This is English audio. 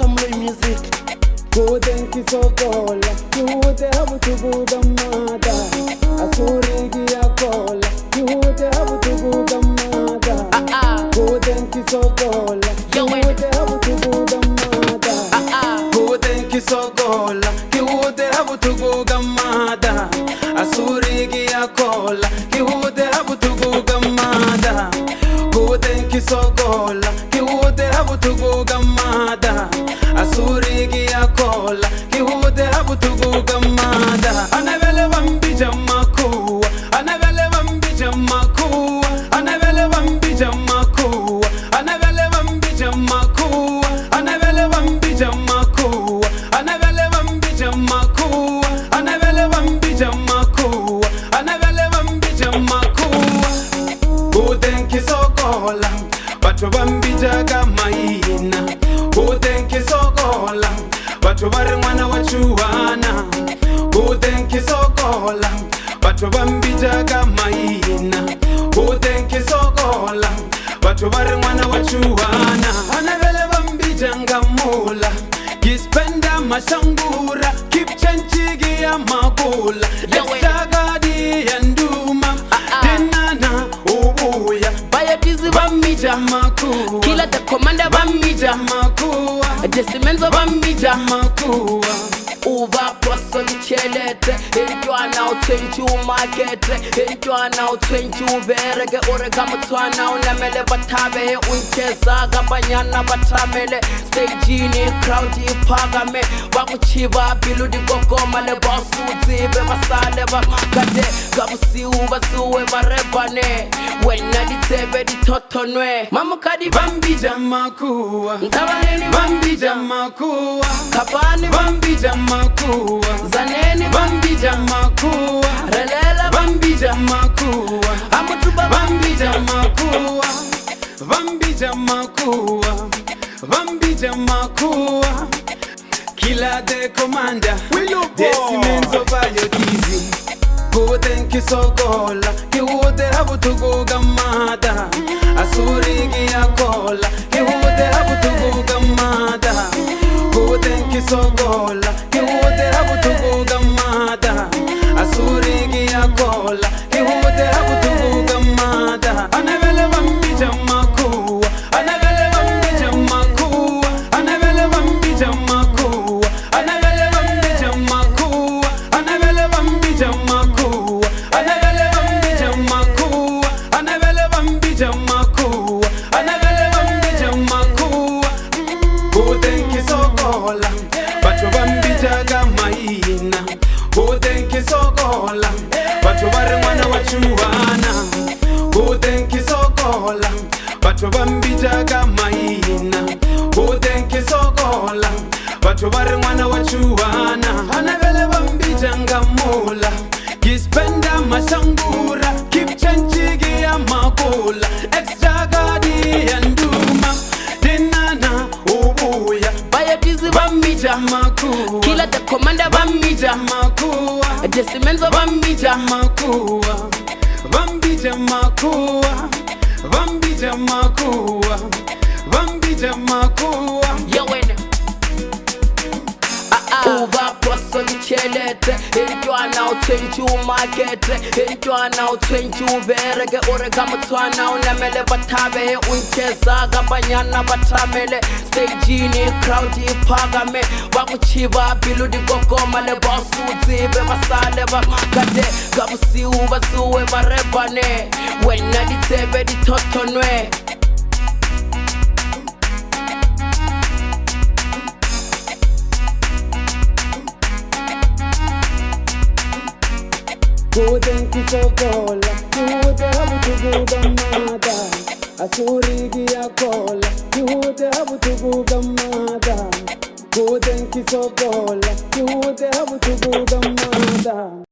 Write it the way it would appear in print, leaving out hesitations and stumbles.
some Ray music. Kudenki sokola, kude habutubuga mada. Asurigi ya kola, kude habutubuga mada. Kudenki sokola, kude habutubuga mada. Kudenki sokola, kude habutubuga mada. Asurigi ya kola, kude habutubuga mada. Kudenki sokola, kude habutubuga mada. Asurigi ya kola, kihude habutubuga mada. Anabele bambija makuwa, anabele bambija makuwa, anabele bambija makuwa, anabele bambija makuwa, anabele bambija makuwa, anabele bambija makuwa, anabele bambija makuwa, anabele bambija makuwa. Kudenki sokola, batu bambija gamaina. Kudenki sokola, batu bari mwana wachuwana. Kudenki sokola, batu bambija gamaina. Kudenki sokola, batu bari mwana wachuwana. Anabele bambija ngamula, kispenda mashangura, kipchenchigi ya magula. Estagadi ya nduma, dinana ubuya. Bayadizi Bambija makuwa, Kila the commander bambija makuwa, Desimenzo bambija makuwa. Uva poso lichelete Intwana utwenchu makete Intwana utwenchu verege Urega mutwana unemele batabe Uncheza gabanyana batamele Stagini crowd ipagame Bakuchiba biludi gogoma le basuzibe Basale bamakade Gabusi ubazuwe barebane Wena ditebe ditotonwe Mamukadi Bambija makuwa, Ntabaleni bambija makuwa, Kapani bambija makuwa, Zaneni bambija makuwa, Relela bambija makuwa, Amutuba bambija makuwa, bambija makuwa, bambija makuwa. Kila de commander, Desimenzo Bayodizi. Kudenki sokola, kihude habutubuga mada. Asurigi ya kola, kihude habutubuga mada. Kudenki sokola, kihude habutubuga mada. Asurigi ya kola, kihude habutubuga mada. Anabele bambija makuwa, anabele bambija makuwa, anabele bambija makuwa, anabele bambija makuwa, anabele bambija makuwa, anabele bambija makuwa, anabele bambija makuwa, anabele bambija makuwa. Kudenki sokola, batu bambija gamaina. Kudenki sokola, batu bari mwana wachuwana. Kudenki sokola, batu bambija gamaina. Kudenki sokola, batu bari mwana wachuwana. Anabele bambija ngamula, kispenda mashangura, kipchenchigi ya magula. Extragadi ya nduma, dinana ubuya. Bayadizi Bambija makuwa, Kila the commander bambija makuwa, Desimenzo bambija makuwa, bambija makuwa, bambija makuwa, bambija makuwa. Yowene Uva poso lichelete Intwana utwenchu makete Intwana utwenchu verege Urega mutwana unemele batabe Uncheza gabanyana batamele Stagini crowd ipagame Bakuchiba biludi gogoma le basuzibe Basale bamakade Gabusi ubazuwe barebane Wena ditebe ditotonwe Kudenki sokola, kude habutubuga mada. Asurigi ya kola, kude habutubuga mada. Kudenki sokola, kude habutubuga mada.